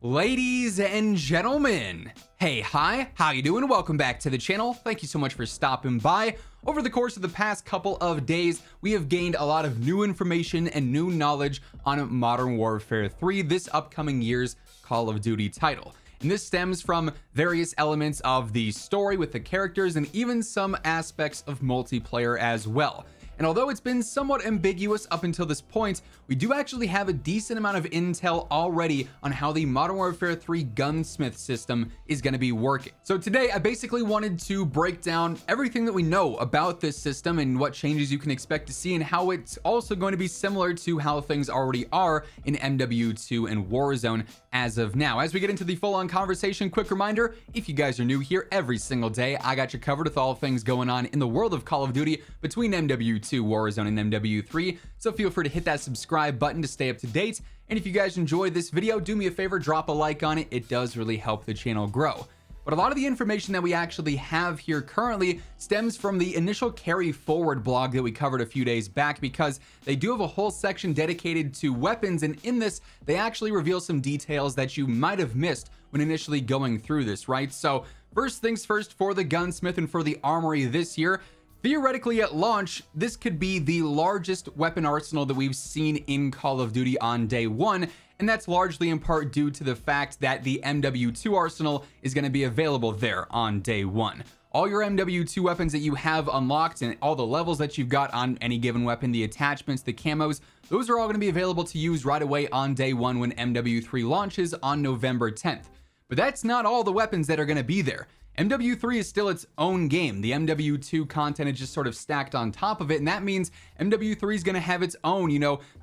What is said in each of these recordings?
Ladies and gentlemen, hey, hi, how you doing? Welcome back to the channel. Thank you so much for stopping by. Over the course of the past couple of days, we have gained a lot of new information and new knowledge on Modern Warfare 3, this upcoming year's Call of Duty title. And this stems from various elements of the story with the characters and even some aspects of multiplayer as well. And although it's been somewhat ambiguous up until this point, we do actually have a decent amount of intel already on how the Modern Warfare 3 Gunsmith system is going to be working. So today I basically wanted to break down everything that we know about this system and what changes you can expect to see and how it's also going to be similar to how things already are in MW2 and Warzone as of now. As we get into the full-on conversation, quick reminder, if you guys are new here, every single day I got you covered with all things going on in the world of Call of Duty between MW2, Warzone, and MW3, so feel free to hit that subscribe button to stay up to date. And if you guys enjoyed this video, do me a favor, drop a like on it. It does really help the channel grow. But a lot of the information that we actually have here currently stems from the initial carry forward blog that we covered a few days back, because they do have a whole section dedicated to weapons, and in this they actually reveal some details that you might have missed when initially going through this, right? So first things first, for the Gunsmith and for the Armory this year, theoretically at launch, this could be the largest weapon arsenal that we've seen in Call of Duty on day one, and that's largely in part due to the fact that the MW2 arsenal is going to be available there on day one. All your MW2 weapons that you have unlocked and all the levels that you've got on any given weapon, the attachments, the camos, those are all going to be available to use right away on day one when MW3 launches on November 10th. But that's not all the weapons that are going to be there. MW3 is still its own game. The MW2 content is just sort of stacked on top of it, and that means MW3 is going to have its own,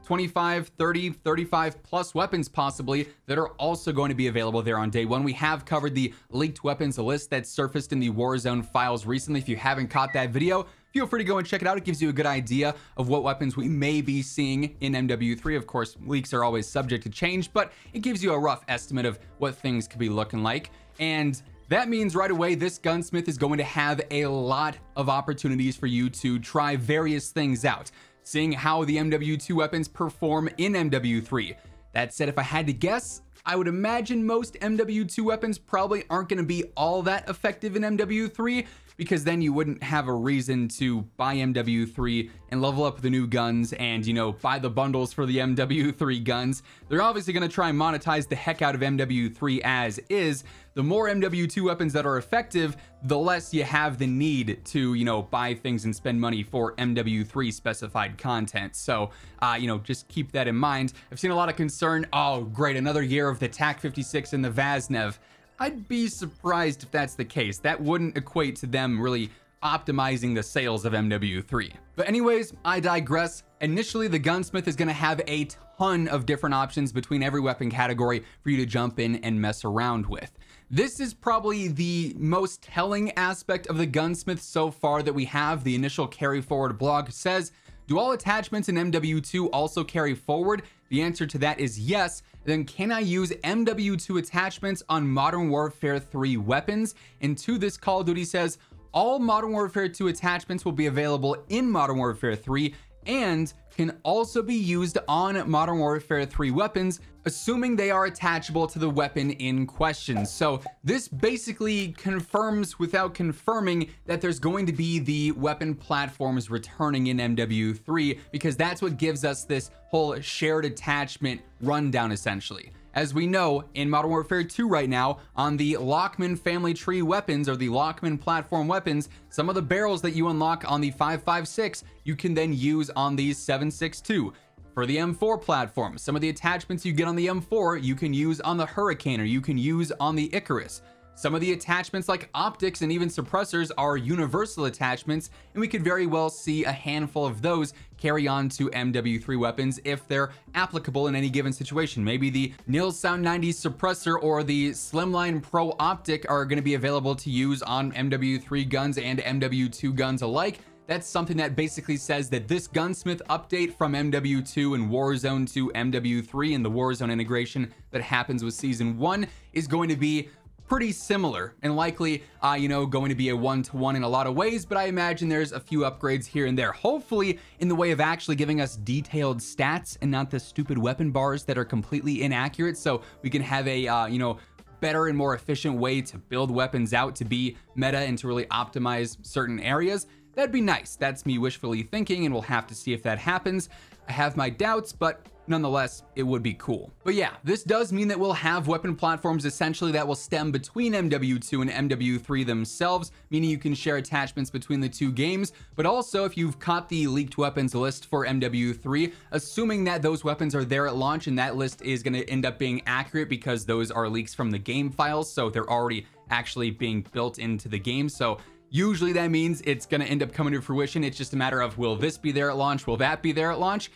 25, 30, 35 plus weapons possibly that are also going to be available there on day one. We have covered the leaked weapons list that surfaced in the Warzone files recently. If you haven't caught that video, feel free to go and check it out. It gives you a good idea of what weapons we may be seeing in MW3. Of course, leaks are always subject to change, but it gives you a rough estimate of what things could be looking like. And that means right away, this Gunsmith is going to have a lot of opportunities for you to try various things out, seeing how the MW2 weapons perform in MW3. That said, if I had to guess, I would imagine most MW2 weapons probably aren't going to be all that effective in MW3, because then you wouldn't have a reason to buy MW3 and level up the new guns and, buy the bundles for the MW3 guns. They're obviously going to try and monetize the heck out of MW3 as is. The more MW2 weapons that are effective, the less you have the need to, buy things and spend money for MW3 specified content. So, just keep that in mind. I've seen a lot of concern. Oh, great, another year of the TAC-56 and the Vaznev. I'd be surprised if that's the case. That wouldn't equate to them really optimizing the sales of MW3. But anyways, I digress. Initially, the Gunsmith is going to have a ton of different options between every weapon category for you to jump in and mess around with. This is probably the most telling aspect of the Gunsmith so far that we have. The initial carry forward blog says, do all attachments in MW2 also carry forward? The answer to that is yes. Then can I use MW2 attachments on Modern Warfare 3 weapons? And to this, Call of Duty says, all Modern Warfare 2 attachments will be available in Modern Warfare 3 and can also be used on Modern Warfare 3 weapons, assuming they are attachable to the weapon in question. So this basically confirms without confirming that there's going to be the weapon platforms returning in MW3, because that's what gives us this whole shared attachment rundown essentially. As we know, in Modern Warfare 2 right now, on the Lockman family tree weapons or the Lockman platform weapons, some of the barrels that you unlock on the 5.56, you can then use on the 7.62. For the M4 platform, some of the attachments you get on the M4, you can use on the Hurricane or you can use on the Icarus. Some of the attachments like optics and even suppressors are universal attachments, and we could very well see a handful of those carry on to MW3 weapons if they're applicable in any given situation. Maybe the Nils Sound 90 suppressor or the Slimline Pro optic are going to be available to use on MW3 guns and MW2 guns alike. That's something that basically says that this Gunsmith update from MW2 and Warzone to MW3 and the Warzone integration that happens with Season 1 is going to be pretty similar and likely, you know, going to be a one-to-one in a lot of ways, but I imagine there's a few upgrades here and there, hopefully in the way of actually giving us detailed stats and not the stupid weapon bars that are completely inaccurate, so we can have a, you know, better and more efficient way to build weapons out to be meta and to really optimize certain areas. That'd be nice. That's me wishfully thinking, and we'll have to see if that happens. I have my doubts, but nonetheless, it would be cool. But yeah, this does mean that we'll have weapon platforms essentially that will stem between MW2 and MW3 themselves, meaning you can share attachments between the two games. But also, if you've caught the leaked weapons list for MW3, assuming that those weapons are there at launch, and that list is going to end up being accurate because those are leaks from the game files, so they're already actually being built into the game. So usually that means it's going to end up coming to fruition. It's just a matter of, will this be there at launch? Will that be there at launch?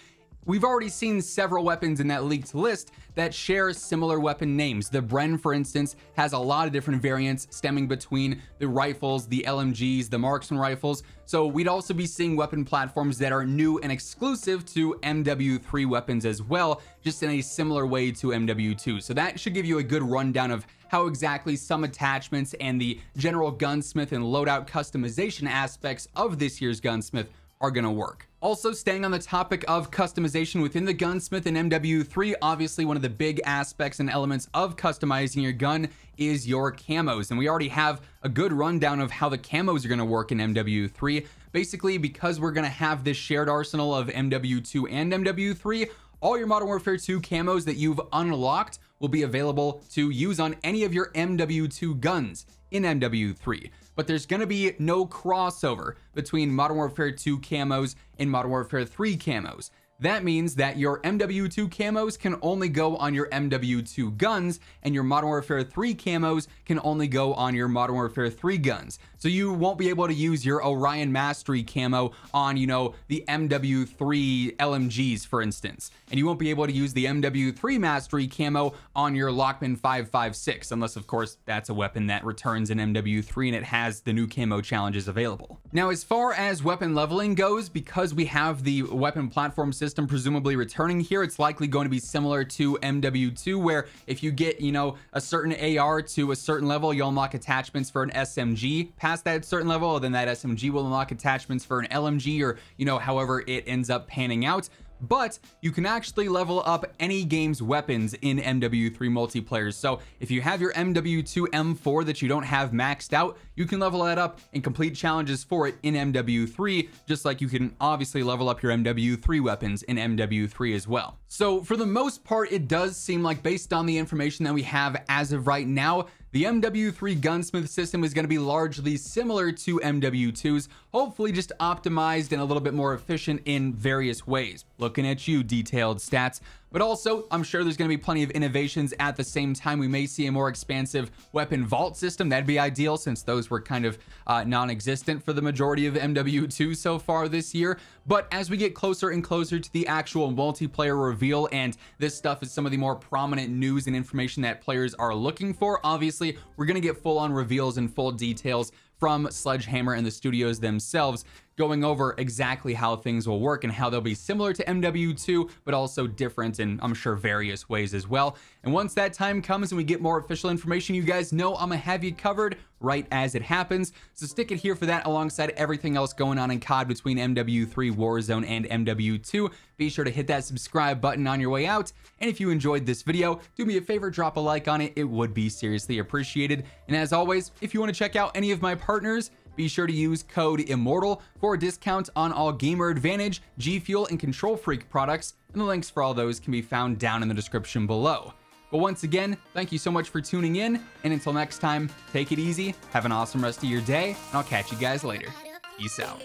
We've already seen several weapons in that leaked list that share similar weapon names. The Bren, for instance, has a lot of different variants stemming between the rifles, the LMGs, the marksman rifles. So we'd also be seeing weapon platforms that are new and exclusive to MW3 weapons as well, just in a similar way to MW2. So that should give you a good rundown of how exactly some attachments and the general gunsmith and loadout customization aspects of this year's Gunsmith are going to work. Also, staying on the topic of customization within the Gunsmith and MW3, obviously one of the big aspects and elements of customizing your gun is your camos. And we already have a good rundown of how the camos are going to work in MW3. Basically, because we're going to have this shared arsenal of MW2 and MW3, all your Modern Warfare 2 camos that you've unlocked will be available to use on any of your MW2 guns in MW3. But there's going to be no crossover between Modern Warfare 2 camos and Modern Warfare 3 camos. That means that your MW2 camos can only go on your MW2 guns, and your Modern Warfare 3 camos can only go on your Modern Warfare 3 guns. So you won't be able to use your Orion Mastery camo on, you know, the MW3 LMGs, for instance. And you won't be able to use the MW3 Mastery camo on your Lockman 5.56, unless, of course, that's a weapon that returns in MW3 and it has the new camo challenges available. Now, as far as weapon leveling goes, because we have the weapon platform system presumably returning here, it's likely going to be similar to MW2, where if you get, you know, a certain AR to a certain level, you'll unlock attachments for an SMG. Past that certain level, then that SMG will unlock attachments for an LMG, or, you know, however it ends up panning out. But you can actually level up any game's weapons in MW3 Multiplayer. So if you have your MW2 M4 that you don't have maxed out, you can level that up and complete challenges for it in MW3, just like you can obviously level up your MW3 weapons in MW3 as well. So for the most part, it does seem like, based on the information that we have as of right now, the MW3 Gunsmith system is going to be largely similar to MW2's, hopefully just optimized and a little bit more efficient in various ways. Looking at you, detailed stats. But also, I'm sure there's going to be plenty of innovations at the same time. We may see a more expansive weapon vault system. That'd be ideal, since those were kind of non-existent for the majority of MW2 so far this year. But as we get closer and closer to the actual multiplayer reveal, and this stuff is some of the more prominent news and information that players are looking for, obviously, we're going to get full-on reveals and full details from Sledgehammer and the studios themselves, going over exactly how things will work and how they'll be similar to MW2, but also different in, I'm sure, various ways as well. And once that time comes and we get more official information, you guys know I'm gonna have you covered right as it happens. So stick it here for that, alongside everything else going on in COD between MW3 Warzone and MW2. Be sure to hit that subscribe button on your way out. And if you enjoyed this video, do me a favor, drop a like on it. It would be seriously appreciated. And as always, if you want to check out any of my partners, be sure to use code IMMORTAL for a discount on all Gamer Advantage, G Fuel, and Control Freak products, and the links for all those can be found down in the description below. But once again, thank you so much for tuning in, and until next time, take it easy, have an awesome rest of your day, and I'll catch you guys later. Peace out.